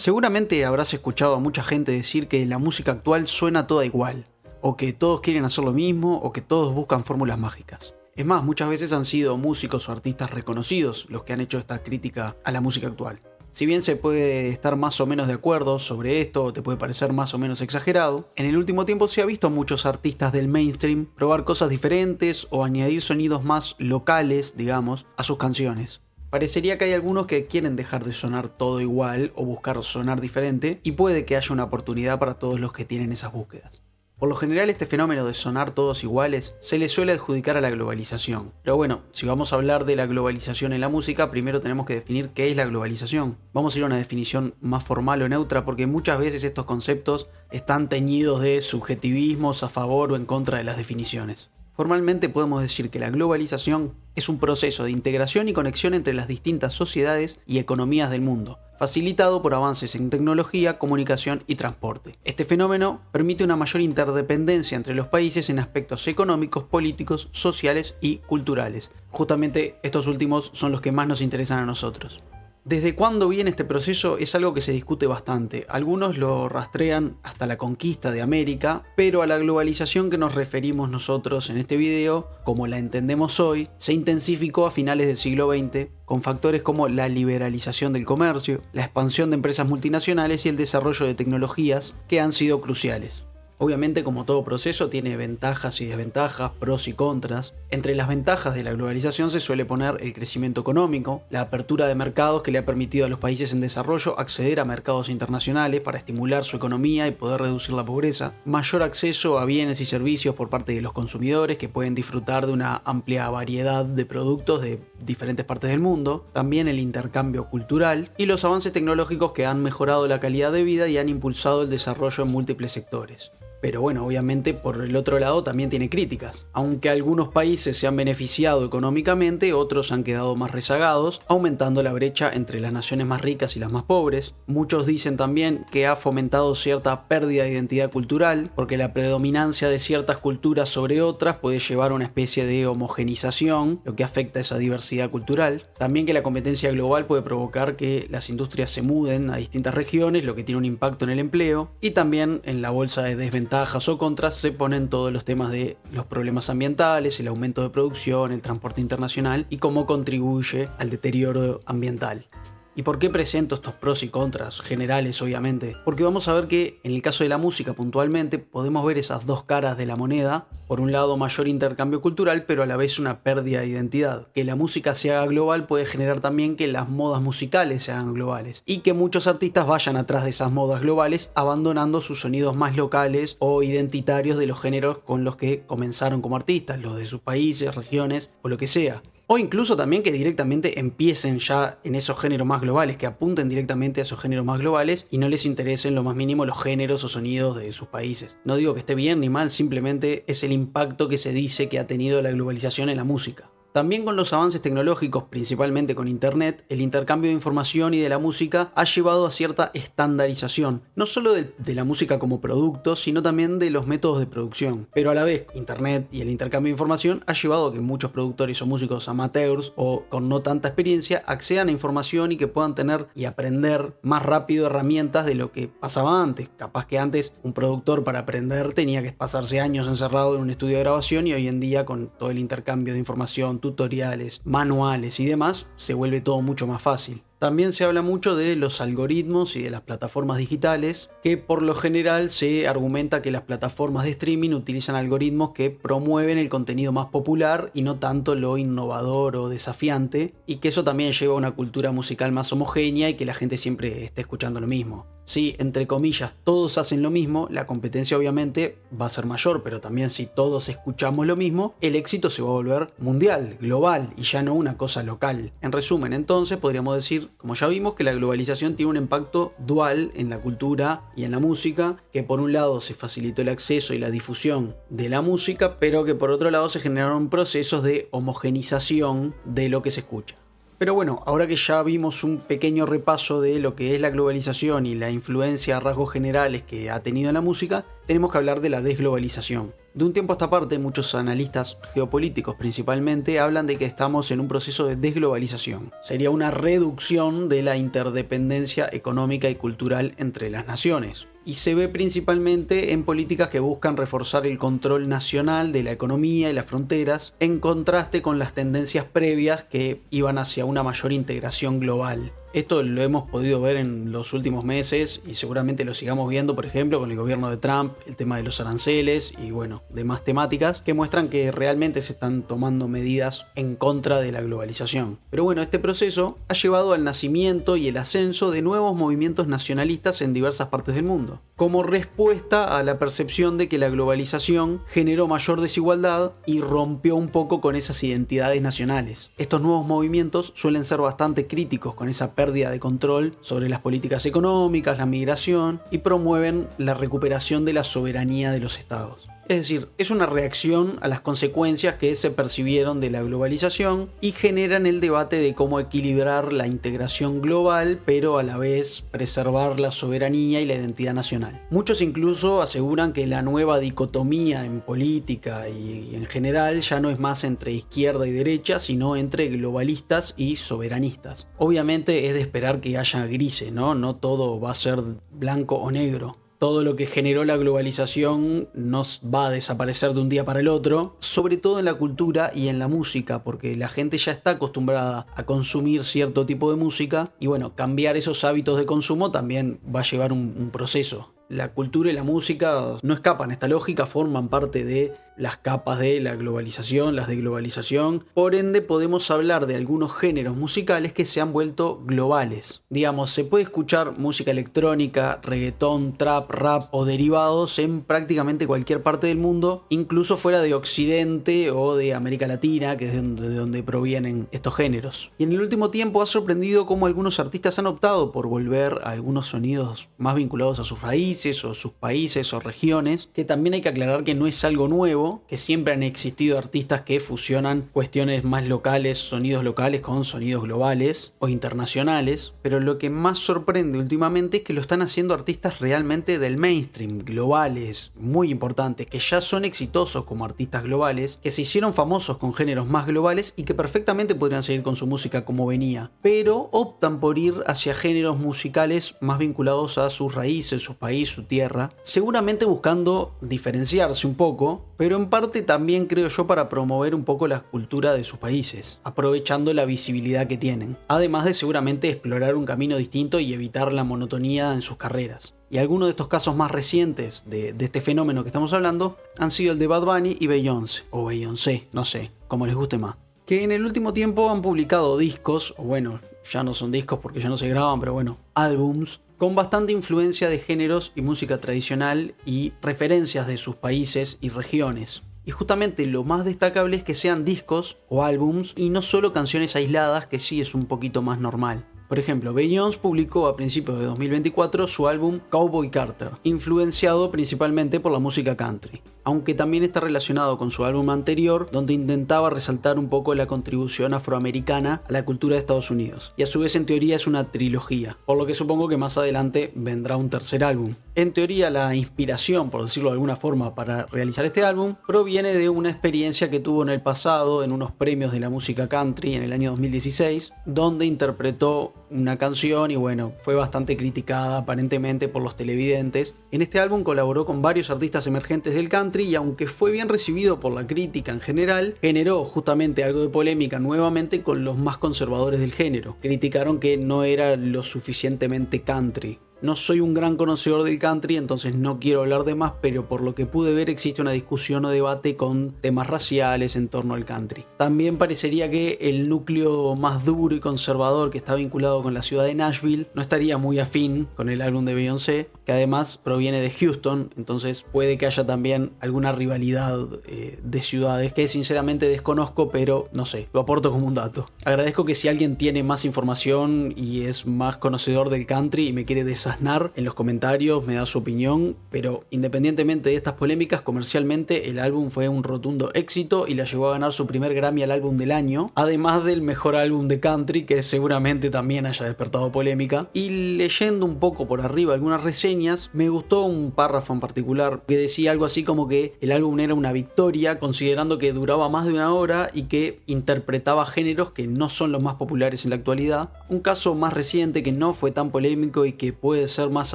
Seguramente habrás escuchado a mucha gente decir que la música actual suena toda igual, o que todos quieren hacer lo mismo, o que todos buscan fórmulas mágicas. Es más, muchas veces han sido músicos o artistas reconocidos los que han hecho esta crítica a la música actual. Si bien se puede estar más o menos de acuerdo sobre esto, o te puede parecer más o menos exagerado, en el último tiempo se ha visto a muchos artistas del mainstream probar cosas diferentes o añadir sonidos más locales, digamos, a sus canciones. Parecería que hay algunos que quieren dejar de sonar todo igual o buscar sonar diferente, y puede que haya una oportunidad para todos los que tienen esas búsquedas. Por lo general, este fenómeno de sonar todos iguales se le suele adjudicar a la globalización. Pero bueno, si vamos a hablar de la globalización en la música, primero tenemos que definir qué es la globalización. Vamos a ir a una definición más formal o neutra, porque muchas veces estos conceptos están teñidos de subjetivismos a favor o en contra de las definiciones. Formalmente podemos decir que la globalización es un proceso de integración y conexión entre las distintas sociedades y economías del mundo, facilitado por avances en tecnología, comunicación y transporte. Este fenómeno permite una mayor interdependencia entre los países en aspectos económicos, políticos, sociales y culturales. Justamente estos últimos son los que más nos interesan a nosotros. ¿Desde cuándo viene este proceso? Es algo que se discute bastante. Algunos lo rastrean hasta la conquista de América, pero a la globalización que nos referimos nosotros en este video, como la entendemos hoy, se intensificó a finales del siglo XX con factores como la liberalización del comercio, la expansión de empresas multinacionales y el desarrollo de tecnologías que han sido cruciales. Obviamente, como todo proceso, tiene ventajas y desventajas, pros y contras. Entre las ventajas de la globalización se suele poner el crecimiento económico, la apertura de mercados que le ha permitido a los países en desarrollo acceder a mercados internacionales para estimular su economía y poder reducir la pobreza, mayor acceso a bienes y servicios por parte de los consumidores que pueden disfrutar de una amplia variedad de productos de diferentes partes del mundo, también el intercambio cultural y los avances tecnológicos que han mejorado la calidad de vida y han impulsado el desarrollo en múltiples sectores. Pero bueno, obviamente por el otro lado también tiene críticas. Aunque algunos países se han beneficiado económicamente, otros han quedado más rezagados, aumentando la brecha entre las naciones más ricas y las más pobres. Muchos dicen también que ha fomentado cierta pérdida de identidad cultural, porque la predominancia de ciertas culturas sobre otras puede llevar a una especie de homogenización, lo que afecta a esa diversidad cultural. También que la competencia global puede provocar que las industrias se muden a distintas regiones, lo que tiene un impacto en el empleo, y también en la bolsa de desventajas o contras se ponen todos los temas de los problemas ambientales, el aumento de producción, el transporte internacional y cómo contribuye al deterioro ambiental. ¿Y por qué presento estos pros y contras generales, obviamente? Porque vamos a ver que en el caso de la música puntualmente podemos ver esas dos caras de la moneda. Por un lado, mayor intercambio cultural, pero a la vez una pérdida de identidad. Que la música se haga global puede generar también que las modas musicales se hagan globales y que muchos artistas vayan atrás de esas modas globales, abandonando sus sonidos más locales o identitarios de los géneros con los que comenzaron como artistas, los de sus países, regiones o lo que sea. O incluso también que directamente empiecen ya en esos géneros más globales, que apunten directamente a esos géneros más globales y no les interesen lo más mínimo los géneros o sonidos de sus países. No digo que esté bien ni mal, simplemente es el impacto que se dice que ha tenido la globalización en la música. También con los avances tecnológicos, principalmente con Internet, el intercambio de información y de la música ha llevado a cierta estandarización, no solo de la música como producto, sino también de los métodos de producción. Pero a la vez, Internet y el intercambio de información ha llevado a que muchos productores o músicos amateurs o con no tanta experiencia accedan a información y que puedan tener y aprender más rápido herramientas de lo que pasaba antes. Capaz que antes un productor para aprender tenía que pasarse años encerrado en un estudio de grabación, y hoy en día con todo el intercambio de información, tutoriales, manuales y demás, se vuelve todo mucho más fácil. También se habla mucho de los algoritmos y de las plataformas digitales, que por lo general se argumenta que las plataformas de streaming utilizan algoritmos que promueven el contenido más popular y no tanto lo innovador o desafiante, y que eso también lleva a una cultura musical más homogénea y que la gente siempre esté escuchando lo mismo. Si, entre comillas, todos hacen lo mismo, la competencia obviamente va a ser mayor, pero también si todos escuchamos lo mismo, el éxito se va a volver mundial, global y ya no una cosa local. En resumen, entonces, podríamos decir, como ya vimos, que la globalización tiene un impacto dual en la cultura y en la música, que por un lado se facilitó el acceso y la difusión de la música, pero que por otro lado se generaron procesos de homogenización de lo que se escucha. Pero bueno, ahora que ya vimos un pequeño repaso de lo que es la globalización y la influencia a rasgos generales que ha tenido en la música, tenemos que hablar de la desglobalización. De un tiempo a esta parte, muchos analistas geopolíticos principalmente hablan de que estamos en un proceso de desglobalización. Sería una reducción de la interdependencia económica y cultural entre las naciones. Y se ve principalmente en políticas que buscan reforzar el control nacional de la economía y las fronteras, en contraste con las tendencias previas que iban hacia una mayor integración global. Esto lo hemos podido ver en los últimos meses y seguramente lo sigamos viendo, por ejemplo, con el gobierno de Trump, el tema de los aranceles y bueno, demás temáticas que muestran que realmente se están tomando medidas en contra de la globalización. Pero bueno, este proceso ha llevado al nacimiento y el ascenso de nuevos movimientos nacionalistas en diversas partes del mundo, como respuesta a la percepción de que la globalización generó mayor desigualdad y rompió un poco con esas identidades nacionales. Estos nuevos movimientos suelen ser bastante críticos con esa pérdida de control sobre las políticas económicas, la migración y promueven la recuperación de la soberanía de los estados. Es decir, es una reacción a las consecuencias que se percibieron de la globalización y generan el debate de cómo equilibrar la integración global, pero a la vez preservar la soberanía y la identidad nacional. Muchos incluso aseguran que la nueva dicotomía en política y en general ya no es más entre izquierda y derecha, sino entre globalistas y soberanistas. Obviamente es de esperar que haya grises, ¿no? No todo va a ser blanco o negro. Todo lo que generó la globalización nos va a desaparecer de un día para el otro, sobre todo en la cultura y en la música, porque la gente ya está acostumbrada a consumir cierto tipo de música y bueno, cambiar esos hábitos de consumo también va a llevar un proceso. La cultura y la música no escapan a esta lógica, forman parte de las capas de la globalización, las de globalización. Por ende, podemos hablar de algunos géneros musicales que se han vuelto globales. Digamos, se puede escuchar música electrónica, reggaetón, trap, rap o derivados en prácticamente cualquier parte del mundo, incluso fuera de Occidente o de América Latina, que es de donde provienen estos géneros. Y en el último tiempo ha sorprendido cómo algunos artistas han optado por volver a algunos sonidos más vinculados a sus raíces, o sus países o regiones, que también hay que aclarar que no es algo nuevo, que siempre han existido artistas que fusionan cuestiones más locales, sonidos locales con sonidos globales o internacionales, pero lo que más sorprende últimamente es que lo están haciendo artistas realmente del mainstream, globales, muy importantes, que ya son exitosos como artistas globales, que se hicieron famosos con géneros más globales y que perfectamente podrían seguir con su música como venía, pero optan por ir hacia géneros musicales más vinculados a sus raíces, sus países, su tierra, seguramente buscando diferenciarse un poco, pero en parte también creo yo para promover un poco la cultura de sus países, aprovechando la visibilidad que tienen, además de seguramente explorar un camino distinto y evitar la monotonía en sus carreras. Y algunos de estos casos más recientes de este fenómeno que estamos hablando han sido el de Bad Bunny y Beyoncé, o Beyoncé, no sé, como les guste más, que en el último tiempo han publicado discos, o bueno, ya no son discos porque ya no se graban, pero bueno, álbums, con bastante influencia de géneros y música tradicional y referencias de sus países y regiones. Y justamente lo más destacable es que sean discos o álbums y no solo canciones aisladas, que sí es un poquito más normal. Por ejemplo, Beyoncé publicó a principios de 2024 su álbum Cowboy Carter, influenciado principalmente por la música country, aunque también está relacionado con su álbum anterior, donde intentaba resaltar un poco la contribución afroamericana a la cultura de Estados Unidos. Y a su vez en teoría es una trilogía, por lo que supongo que más adelante vendrá un tercer álbum. En teoría la inspiración, por decirlo de alguna forma, para realizar este álbum proviene de una experiencia que tuvo en el pasado en unos premios de la música country en el año 2016, donde interpretó una canción y bueno, fue bastante criticada aparentemente por los televidentes. En este álbum colaboró con varios artistas emergentes del country y aunque fue bien recibido por la crítica en general, generó justamente algo de polémica nuevamente con los más conservadores del género. Criticaron que no era lo suficientemente country. No soy un gran conocedor del country, entonces no quiero hablar de más, pero por lo que pude ver existe una discusión o debate con temas raciales en torno al country. También parecería que el núcleo más duro y conservador que está vinculado con la ciudad de Nashville no estaría muy afín con el álbum de Beyoncé, que además proviene de Houston, entonces puede que haya también alguna rivalidad de ciudades que sinceramente desconozco, pero no sé, lo aporto como un dato. Agradezco que si alguien tiene más información y es más conocedor del country y me quiere desarrollar Aznar en los comentarios, me da su opinión, pero independientemente de estas polémicas, comercialmente el álbum fue un rotundo éxito y la llevó a ganar su primer Grammy al álbum del año, además del mejor álbum de country, que seguramente también haya despertado polémica. Y leyendo un poco por arriba algunas reseñas, me gustó un párrafo en particular que decía algo así como que el álbum era una victoria, considerando que duraba más de una hora y que interpretaba géneros que no son los más populares en la actualidad. Un caso más reciente que no fue tan polémico y que puede ser más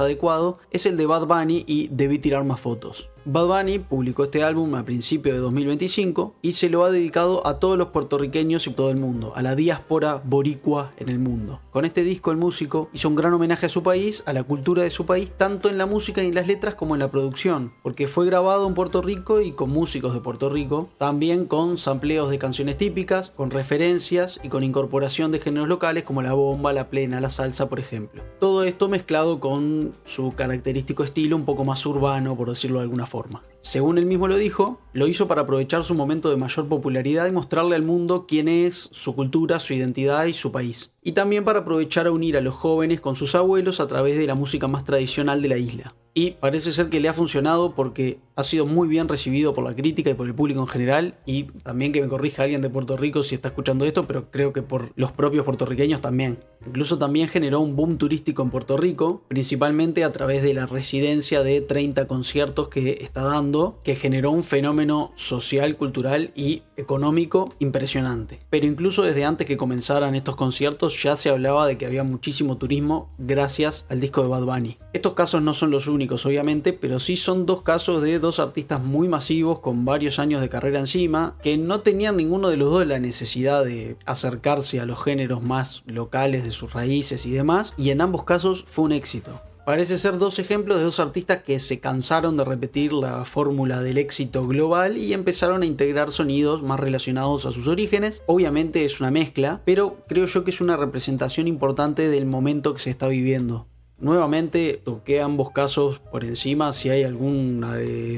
adecuado es el de Bad Bunny y Debí tirar más fotos. Bad Bunny publicó este álbum a principios de 2025 y se lo ha dedicado a todos los puertorriqueños y todo el mundo, a la diáspora boricua en el mundo. Con este disco el músico hizo un gran homenaje a su país, a la cultura de su país, tanto en la música y en las letras como en la producción, porque fue grabado en Puerto Rico y con músicos de Puerto Rico, también con sampleos de canciones típicas, con referencias y con incorporación de géneros locales como la bomba, la plena, la salsa, por ejemplo. Todo esto mezclado con su característico estilo un poco más urbano, por decirlo de alguna forma. Según él mismo lo dijo, lo hizo para aprovechar su momento de mayor popularidad y mostrarle al mundo quién es, su cultura, su identidad y su país. Y también para aprovechar a unir a los jóvenes con sus abuelos a través de la música más tradicional de la isla. Y parece ser que le ha funcionado porque ha sido muy bien recibido por la crítica y por el público en general, y también que me corrija alguien de Puerto Rico si está escuchando esto, pero creo que por los propios puertorriqueños también. Incluso también generó un boom turístico en Puerto Rico, principalmente a través de la residencia de 30 conciertos que está dando, que generó un fenómeno social, cultural y económico impresionante. Pero incluso desde antes que comenzaran estos conciertos ya se hablaba de que había muchísimo turismo gracias al disco de Bad Bunny. Estos casos no son los únicos, obviamente, pero sí son dos casos de dos artistas muy masivos con varios años de carrera encima, que no tenían ninguno de los dos la necesidad de acercarse a los géneros más locales de sus raíces y demás, y en ambos casos fue un éxito. Parece ser dos ejemplos de dos artistas que se cansaron de repetir la fórmula del éxito global y empezaron a integrar sonidos más relacionados a sus orígenes. Obviamente es una mezcla, pero creo yo que es una representación importante del momento que se está viviendo. Nuevamente toqué ambos casos por encima. Si hay algún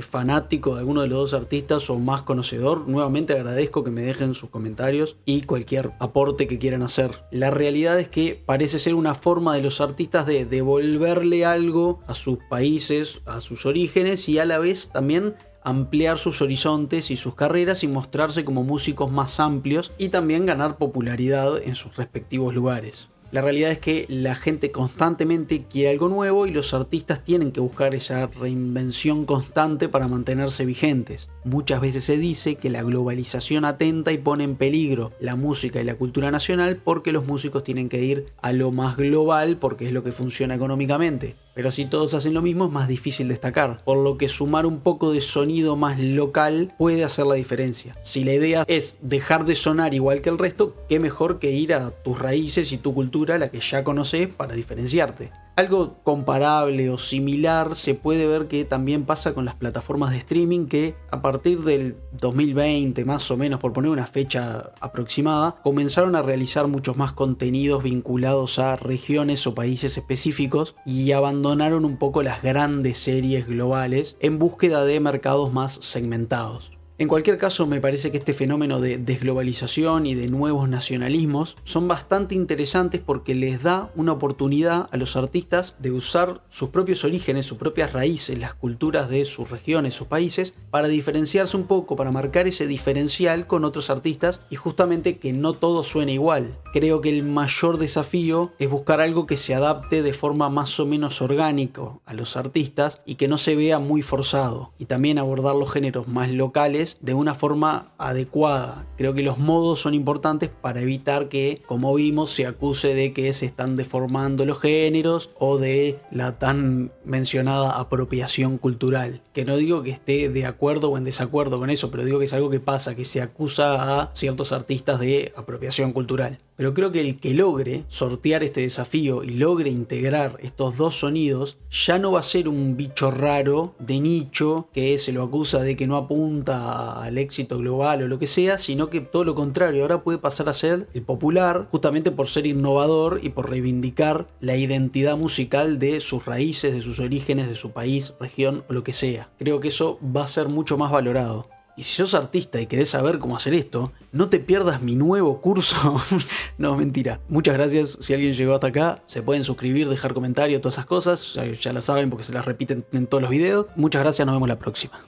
fanático de alguno de los dos artistas o más conocedor, nuevamente agradezco que me dejen sus comentarios y cualquier aporte que quieran hacer. La realidad es que parece ser una forma de los artistas de devolverle algo a sus países, a sus orígenes, y a la vez también ampliar sus horizontes y sus carreras y mostrarse como músicos más amplios y también ganar popularidad en sus respectivos lugares. La realidad es que la gente constantemente quiere algo nuevo y los artistas tienen que buscar esa reinvención constante para mantenerse vigentes. Muchas veces se dice que la globalización atenta y pone en peligro la música y la cultura nacional porque los músicos tienen que ir a lo más global porque es lo que funciona económicamente. Pero si todos hacen lo mismo es más difícil destacar, por lo que sumar un poco de sonido más local puede hacer la diferencia. Si la idea es dejar de sonar igual que el resto, qué mejor que ir a tus raíces y tu cultura, la que ya conoces, para diferenciarte. Algo comparable o similar se puede ver que también pasa con las plataformas de streaming que a partir del 2020 más o menos, por poner una fecha aproximada, comenzaron a realizar muchos más contenidos vinculados a regiones o países específicos y abandonaron un poco las grandes series globales en búsqueda de mercados más segmentados. En cualquier caso, me parece que este fenómeno de desglobalización y de nuevos nacionalismos son bastante interesantes porque les da una oportunidad a los artistas de usar sus propios orígenes, sus propias raíces, las culturas de sus regiones, sus países, para diferenciarse un poco, para marcar ese diferencial con otros artistas y justamente que no todo suene igual. Creo que el mayor desafío es buscar algo que se adapte de forma más o menos orgánica a los artistas y que no se vea muy forzado, y también abordar los géneros más locales de una forma adecuada. Creo que los modos son importantes para evitar que, como vimos, se acuse de que se están deformando los géneros o de la tan mencionada apropiación cultural. Que no digo que esté de acuerdo o en desacuerdo con eso, pero digo que es algo que pasa, que se acusa a ciertos artistas de apropiación cultural. Pero creo que el que logre sortear este desafío y logre integrar estos dos sonidos ya no va a ser un bicho raro de nicho que se lo acusa de que no apunta al éxito global o lo que sea, sino que todo lo contrario, ahora puede pasar a ser el popular justamente por ser innovador y por reivindicar la identidad musical de sus raíces, de sus orígenes, de su país, región o lo que sea. Creo que eso va a ser mucho más valorado. Y si sos artista y querés saber cómo hacer esto, no te pierdas mi nuevo curso. No, mentira. Muchas gracias. Si alguien llegó hasta acá, se pueden suscribir, dejar comentarios, todas esas cosas. Ya las saben porque se las repiten en todos los videos. Muchas gracias, nos vemos la próxima.